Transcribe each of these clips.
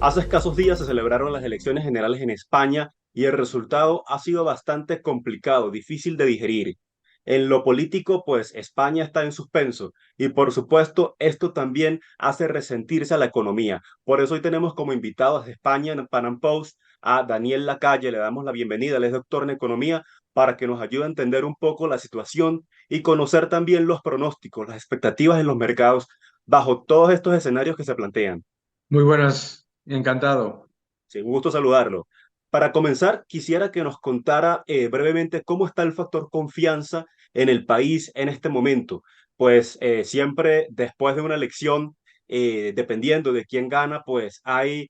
Hace escasos días se celebraron las elecciones generales en España y el resultado ha sido bastante complicado, difícil de digerir. En lo político, pues España está en suspenso y por supuesto esto también hace resentirse a la economía. Por eso hoy tenemos como invitados de España en Pan Am Post a Daniel Lacalle. Le damos la bienvenida, él es doctor en economía, para que nos ayude a entender un poco la situación y conocer también los pronósticos, las expectativas en los mercados bajo todos estos escenarios que se plantean. Muy buenas, encantado. Sí, un gusto saludarlo. Para comenzar, quisiera que nos contara brevemente cómo está el factor confianza en el país en este momento. Pues siempre después de una elección, dependiendo de quién gana, pues hay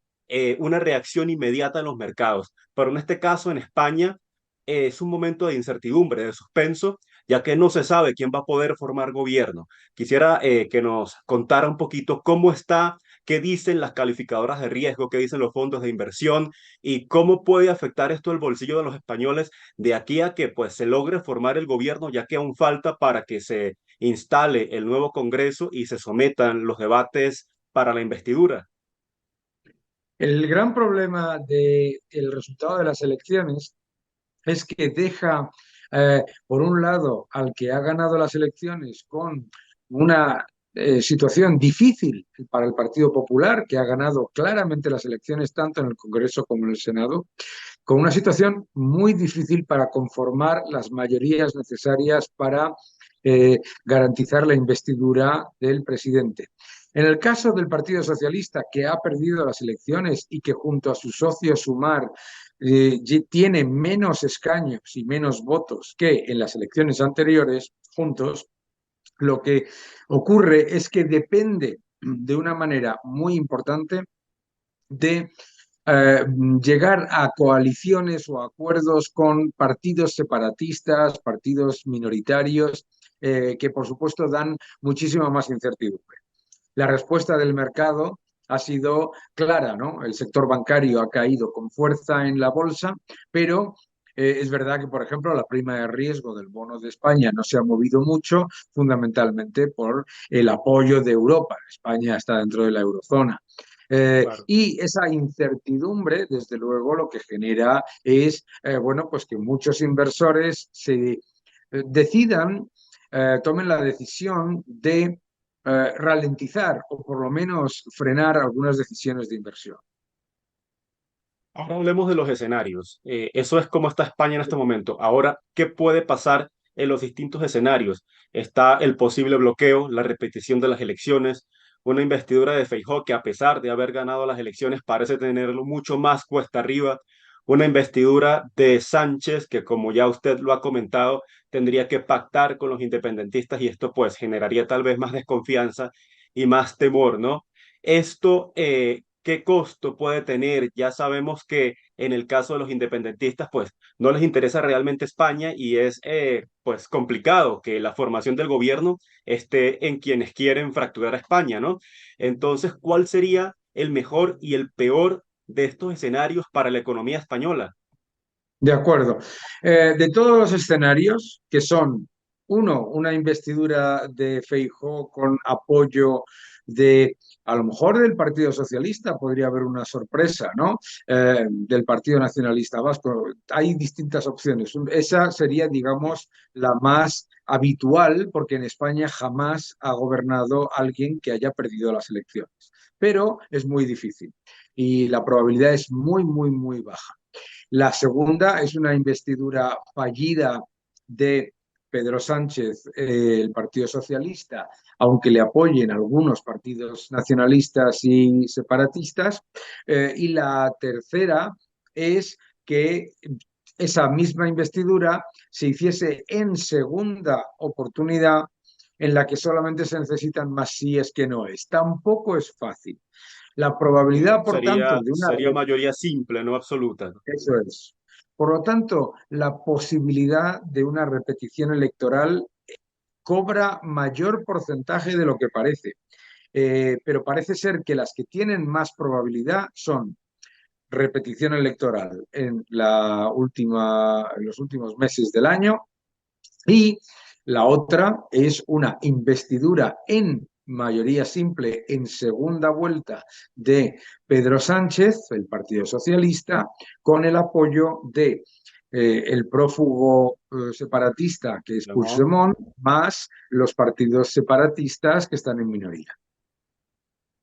una reacción inmediata en los mercados. Pero en este caso, en España, es un momento de incertidumbre, de suspenso, ya que no se sabe quién va a poder formar gobierno. Quisiera que nos contara un poquito cómo está, qué dicen las calificadoras de riesgo, qué dicen los fondos de inversión y cómo puede afectar esto el bolsillo de los españoles de aquí a que pues se logre formar el gobierno, ya que aún falta para que se instale el nuevo Congreso y se sometan los debates para la investidura. El gran problema del resultado de las elecciones es que deja, por un lado, al que ha ganado las elecciones con una situación difícil para el Partido Popular, que ha ganado claramente las elecciones tanto en el Congreso como en el Senado, con una situación muy difícil para conformar las mayorías necesarias para garantizar la investidura del presidente. En el caso del Partido Socialista, que ha perdido las elecciones y que junto a su socio Sumar tiene menos escaños y menos votos que en las elecciones anteriores, juntos, lo que ocurre es que depende de una manera muy importante de eh, llegar a coaliciones o acuerdos con partidos separatistas, partidos minoritarios, que por supuesto dan muchísima más incertidumbre. La respuesta del mercado ha sido clara, ¿no? El sector bancario ha caído con fuerza en la bolsa, pero es verdad que, por ejemplo, la prima de riesgo del bono de España no se ha movido mucho, fundamentalmente por el apoyo de Europa. España está dentro de la eurozona. Claro. Y esa incertidumbre, desde luego, lo que genera es, bueno, pues que muchos inversores se decidan, tomen la decisión de ralentizar o por lo menos frenar algunas decisiones de inversión. Ahora hablemos de los escenarios. Eso es cómo está España en este momento. Ahora, ¿qué puede pasar en los distintos escenarios? Está el posible bloqueo, la repetición de las elecciones, una investidura de Feijóo que a pesar de haber ganado las elecciones parece tenerlo mucho más cuesta arriba, una investidura de Sánchez que como ya usted lo ha comentado, tendría que pactar con los independentistas y esto pues generaría tal vez más desconfianza y más temor, ¿no? Esto, ¿qué costo puede tener? Ya sabemos que en el caso de los independentistas, pues no les interesa realmente España y es pues complicado que la formación del gobierno esté en quienes quieren fracturar a España, ¿no? Entonces, ¿cuál sería el mejor y el peor de estos escenarios para la economía española? De acuerdo. De todos los escenarios, que son, uno, una investidura de Feijóo con apoyo de, a lo mejor del Partido Socialista, podría haber una sorpresa, ¿no? Del Partido Nacionalista Vasco. Hay distintas opciones. Esa sería, digamos, la más habitual, porque en España jamás ha gobernado alguien que haya perdido las elecciones. Pero es muy difícil y la probabilidad es muy, muy, muy baja. La segunda es una investidura fallida de Pedro Sánchez, el Partido Socialista, aunque le apoyen algunos partidos nacionalistas y separatistas. Y la tercera es que esa misma investidura se hiciese en segunda oportunidad en la que solamente se necesitan más síes que no es. Tampoco es fácil. La probabilidad, por tanto, de una Sería mayoría simple, no absoluta. eso es. Por lo tanto, la posibilidad de una repetición electoral cobra mayor porcentaje de lo que parece. Pero parece ser que las que tienen más probabilidad son repetición electoral en los últimos meses del año y la otra es una investidura en mayoría simple en segunda vuelta de Pedro Sánchez, el Partido Socialista, con el apoyo de el prófugo separatista que es Lemón. Puigdemont, más los partidos separatistas que están en minoría.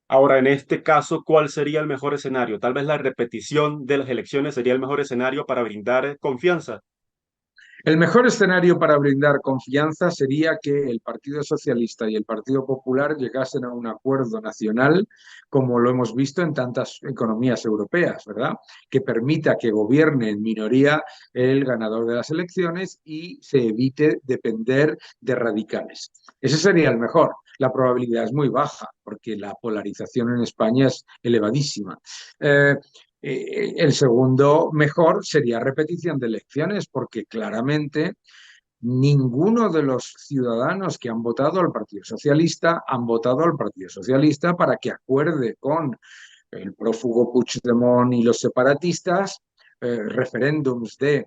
Ahora, en este caso, ¿cuál sería el mejor escenario? Tal vez la repetición de las elecciones sería el mejor escenario para brindar confianza. El mejor escenario para brindar confianza sería que el Partido Socialista y el Partido Popular llegasen a un acuerdo nacional, como lo hemos visto en tantas economías europeas, ¿verdad? Que permita que gobierne en minoría el ganador de las elecciones y se evite depender de radicales. Ese sería el mejor. La probabilidad es muy baja porque la polarización en España es elevadísima. Eh, el segundo mejor sería repetición de elecciones, porque claramente ninguno de los ciudadanos que han votado al Partido Socialista han votado al Partido Socialista para que acuerde con el prófugo Puigdemont y los separatistas referéndums de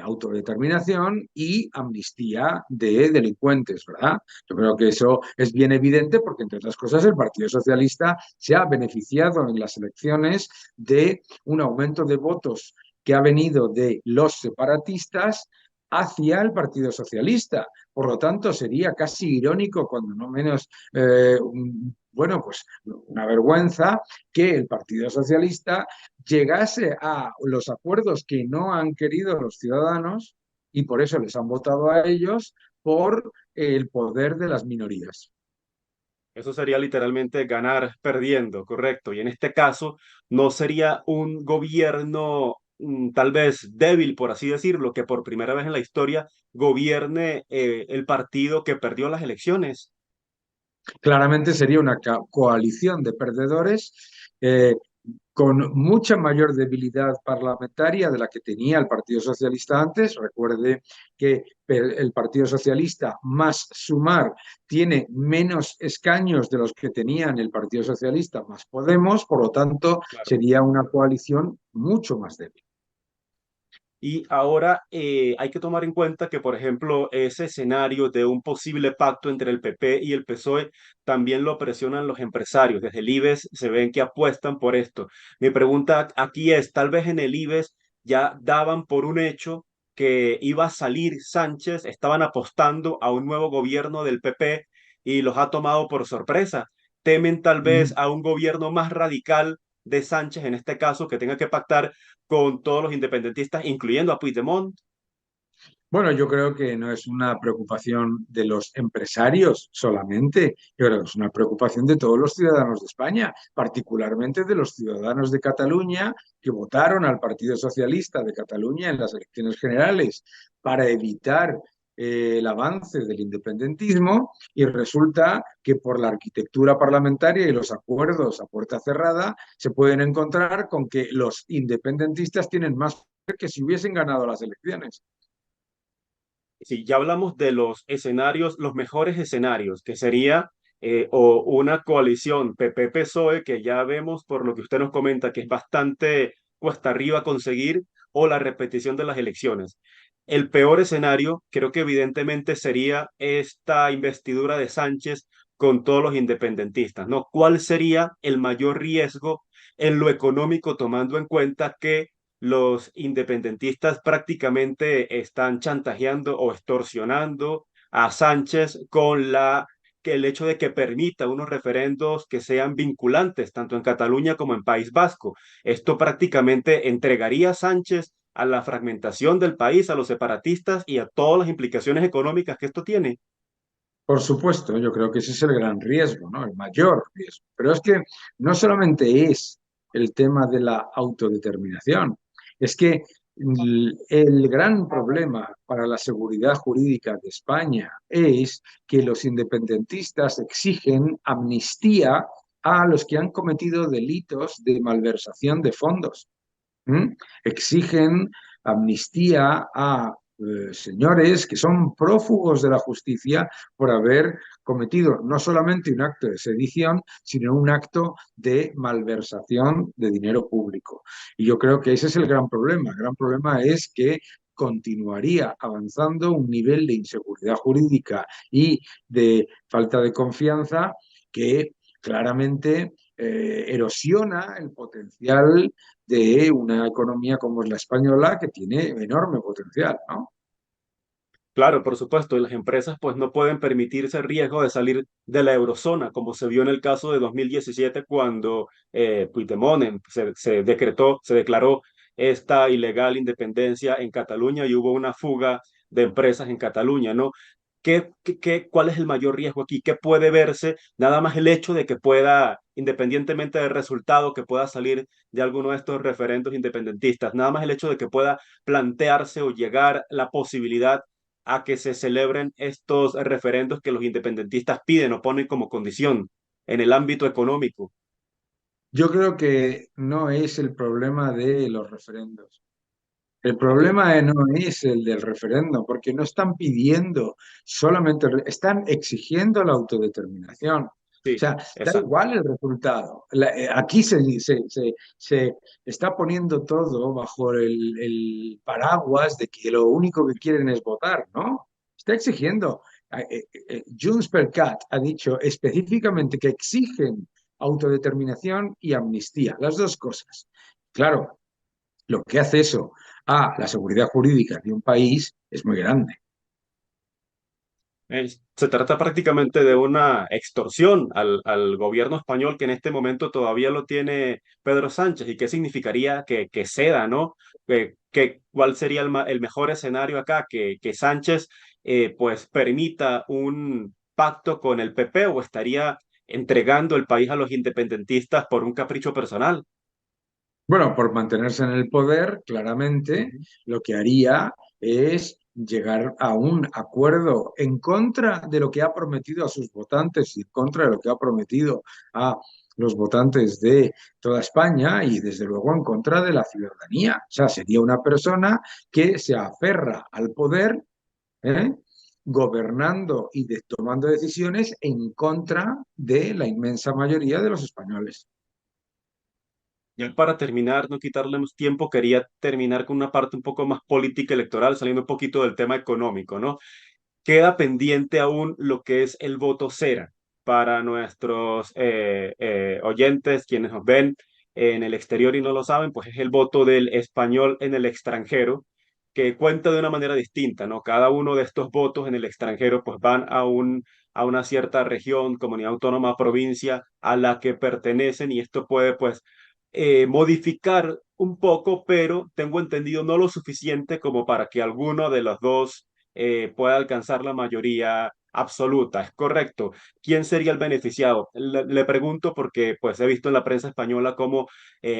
autodeterminación y amnistía de delincuentes, ¿verdad? Yo creo que eso es bien evidente porque, entre otras cosas, el Partido Socialista se ha beneficiado en las elecciones de un aumento de votos que ha venido de los separatistas hacia el Partido Socialista. Por lo tanto, sería casi irónico, cuando no menos, bueno, pues una vergüenza que el Partido Socialista llegase a los acuerdos que no han querido los ciudadanos y por eso les han votado a ellos por el poder de las minorías. Eso sería literalmente ganar perdiendo, correcto. Y en este caso, no sería un gobierno tal vez débil, por así decirlo, que por primera vez en la historia gobierne el partido que perdió las elecciones. Claramente sería una coalición de perdedores eh, con mucha mayor debilidad parlamentaria de la que tenía el Partido Socialista antes. Recuerde que el Partido Socialista más Sumar tiene menos escaños de los que tenían el Partido Socialista más Podemos, por lo tanto Claro. sería una coalición mucho más débil. Y ahora hay que tomar en cuenta que, por ejemplo, ese escenario de un posible pacto entre el PP y el PSOE también lo presionan los empresarios. Desde el IBES se ven que apuestan por esto. Mi pregunta aquí es, tal vez en el IBES ya daban por un hecho que iba a salir Sánchez, estaban apostando a un nuevo gobierno del PP y los ha tomado por sorpresa. Temen tal vez a un gobierno más radical de Sánchez, en este caso, que tenga que pactar con todos los independentistas, incluyendo a Puigdemont. Bueno, yo creo que no es una preocupación de los empresarios solamente, yo creo que es una preocupación de todos los ciudadanos de España, particularmente de los ciudadanos de Cataluña que votaron al Partido Socialista de Cataluña en las elecciones generales para evitar el avance del independentismo y resulta que por la arquitectura parlamentaria y los acuerdos a puerta cerrada se pueden encontrar con que los independentistas tienen más poder que si hubiesen ganado las elecciones. Si ya hablamos de los escenarios, los mejores escenarios, que sería o una coalición PP-PSOE, que ya vemos por lo que usted nos comenta que es bastante cuesta arriba conseguir, o la repetición de las elecciones. El peor escenario, creo que evidentemente sería esta investidura de Sánchez con todos los independentistas, ¿no? ¿Cuál sería el mayor riesgo en lo económico, tomando en cuenta que los independentistas prácticamente están chantajeando o extorsionando a Sánchez con que el hecho de que permita unos referendos que sean vinculantes tanto en Cataluña como en País Vasco? Esto prácticamente entregaría a Sánchez a la fragmentación del país, a los separatistas y a todas las implicaciones económicas que esto tiene. Por supuesto, yo creo que ese es el gran riesgo, ¿no? El mayor riesgo. Pero es que no solamente es el tema de la autodeterminación, es que el gran problema para la seguridad jurídica de España es que los independentistas exigen amnistía a los que han cometido delitos de malversación de fondos. ¿Mm? Exigen amnistía a señores que son prófugos de la justicia por haber cometido no solamente un acto de sedición, sino un acto de malversación de dinero público. Y yo creo que ese es el gran problema. El gran problema es que continuaría avanzando un nivel de inseguridad jurídica y de falta de confianza que claramente erosiona el potencial de una economía como es la española, que tiene enorme potencial, ¿no? Claro, por supuesto, y las empresas pues no pueden permitirse el riesgo de salir de la eurozona, como se vio en el caso de 2017 cuando Puigdemont se declaró esta ilegal independencia en Cataluña y hubo una fuga de empresas en Cataluña, ¿no? ¿Cuál es el mayor riesgo aquí? ¿Qué puede verse? Nada más el hecho de que pueda, independientemente del resultado, que pueda salir de alguno de estos referendos independentistas, nada más el hecho de que pueda plantearse o llegar la posibilidad a que se celebren estos referendos que los independentistas piden o ponen como condición en el ámbito económico. Yo creo que no es el problema de los referendos. El Ok, problema no es el del referéndum, porque no están pidiendo solamente, están exigiendo la autodeterminación. O sí, sea, da exacto. igual el resultado. Aquí se está poniendo todo bajo el paraguas de que lo único que quieren es votar, ¿no? Está exigiendo. Junts per Cat ha dicho específicamente que exigen autodeterminación y amnistía, las dos cosas. Claro, lo que hace eso a la seguridad jurídica de un país es muy grande. Se trata prácticamente de una extorsión al gobierno español que en este momento todavía lo tiene Pedro Sánchez. ¿Y qué significaría que ceda, ¿no? ¿Cuál sería el mejor escenario acá? Que Sánchez pues permita un pacto con el PP o estaría entregando el país a los independentistas por un capricho personal. Bueno, por mantenerse en el poder, claramente Ujú. lo que haría es llegar a un acuerdo en contra de lo que ha prometido a sus votantes y en contra de lo que ha prometido a los votantes de toda España y desde luego en contra de la ciudadanía. O sea, sería una persona que se aferra al poder, ¿eh? Gobernando y tomando decisiones en contra de la inmensa mayoría de los españoles. Ya para terminar, no quitarle más tiempo, quería terminar con una parte un poco más política electoral, saliendo un poquito del tema económico, ¿no? Queda pendiente aún lo que es el voto cera para nuestros oyentes, quienes nos ven en el exterior y no lo saben, pues es el voto del español en el extranjero, que cuenta de una manera distinta, ¿no? Cada uno de estos votos en el extranjero pues van a una cierta región, comunidad autónoma, provincia a la que pertenecen y esto puede pues modificar un poco, pero tengo entendido no lo suficiente como para que alguno de los dos pueda alcanzar la mayoría absoluta. ¿Es correcto? ¿Quién sería el beneficiado? Le pregunto porque pues he visto en la prensa española cómo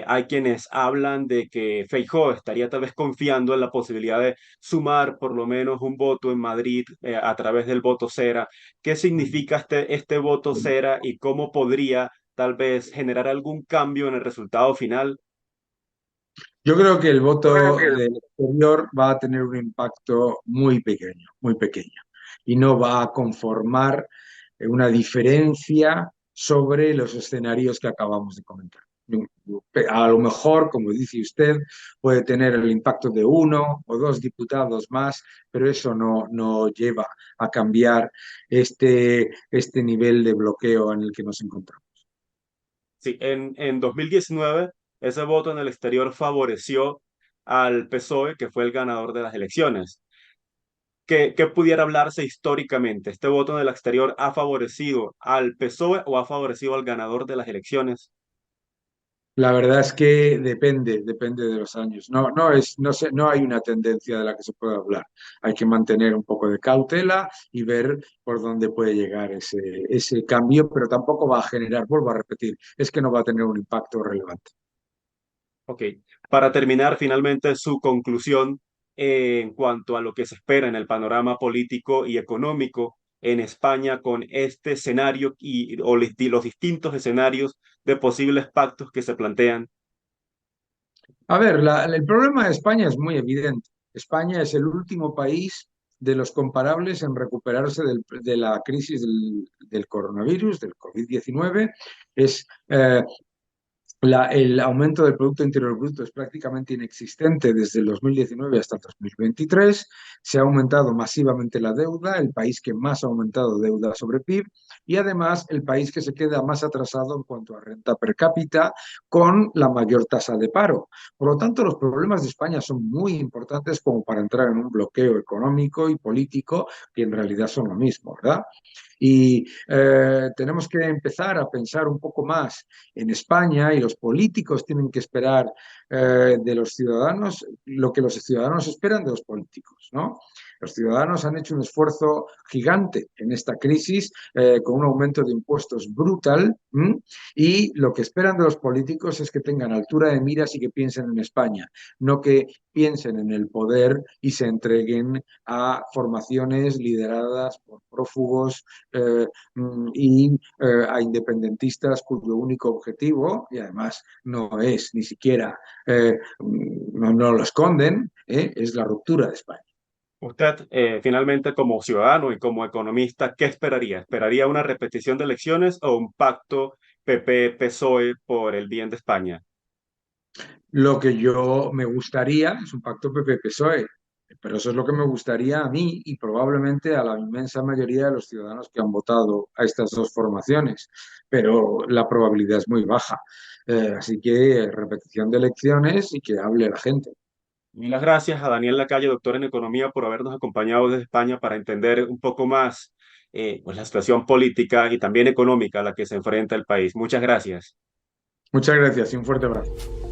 hay quienes hablan de que Feijóo estaría tal vez confiando en la posibilidad de sumar por lo menos un voto en Madrid a través del voto cera. ¿Qué significa este voto cera y cómo podría tal vez generar algún cambio en el resultado final? Yo creo que el Yo creo voto que del exterior va a tener un impacto muy pequeño, y no va a conformar una diferencia sobre los escenarios que acabamos de comentar. A lo mejor, como dice usted, puede tener el impacto de uno o dos diputados más, pero eso no lleva a cambiar este nivel de bloqueo en el que nos encontramos. sí, en 2019 ese voto en el exterior favoreció al PSOE, que fue el ganador de las elecciones. ¿Qué pudiera hablarse históricamente? ¿Este voto en el exterior ha favorecido al PSOE o ha favorecido al ganador de las elecciones? La verdad es que depende de los años. No hay una tendencia de la que se pueda hablar. Hay que mantener un poco de cautela y ver por dónde puede llegar ese cambio, pero tampoco va a generar, vuelvo a repetir, es que no va a tener un impacto relevante. Ok, para terminar finalmente su conclusión en cuanto a lo que se espera en el panorama político y económico en España con este escenario los distintos escenarios de posibles pactos que se plantean. A ver, el problema de España es muy evidente. España es el último país de los comparables en recuperarse de la crisis del coronavirus, del COVID-19. Es el aumento del Producto Interior Bruto es prácticamente inexistente desde el 2019 hasta el 2023. Se ha aumentado masivamente la deuda, el país que más ha aumentado deuda sobre PIB, y además el país que se queda más atrasado en cuanto a renta per cápita, con la mayor tasa de paro. Por lo tanto, los problemas de España son muy importantes como para entrar en un bloqueo económico y político, que en realidad son lo mismo, ¿verdad? Y tenemos que empezar a pensar un poco más en España, y los políticos tienen que esperar de los ciudadanos lo que los ciudadanos esperan de los políticos, ¿no? Los ciudadanos han hecho un esfuerzo gigante en esta crisis, con un aumento de impuestos brutal, ¿m? Y lo que esperan de los políticos es que tengan altura de miras y que piensen en España, no que piensen en el poder y se entreguen a formaciones lideradas por prófugos a independentistas cuyo único objetivo, y además no es ni siquiera, no lo esconden, es la ruptura de España. Usted, finalmente, como ciudadano y como economista, ¿qué esperaría? ¿Esperaría una repetición de elecciones o un pacto PP-PSOE por el bien de España? Lo que yo me gustaría es un pacto PP-PSOE, pero eso es lo que me gustaría a mí y probablemente a la inmensa mayoría de los ciudadanos que han votado a estas dos formaciones, pero la probabilidad es muy baja. Así que repetición de elecciones y que hable la gente. Muchas gracias a Daniel Lacalle, doctor en economía, por habernos acompañado desde España para entender un poco más pues la situación política y también económica a la que se enfrenta el país. Muchas gracias. Muchas gracias y un fuerte abrazo.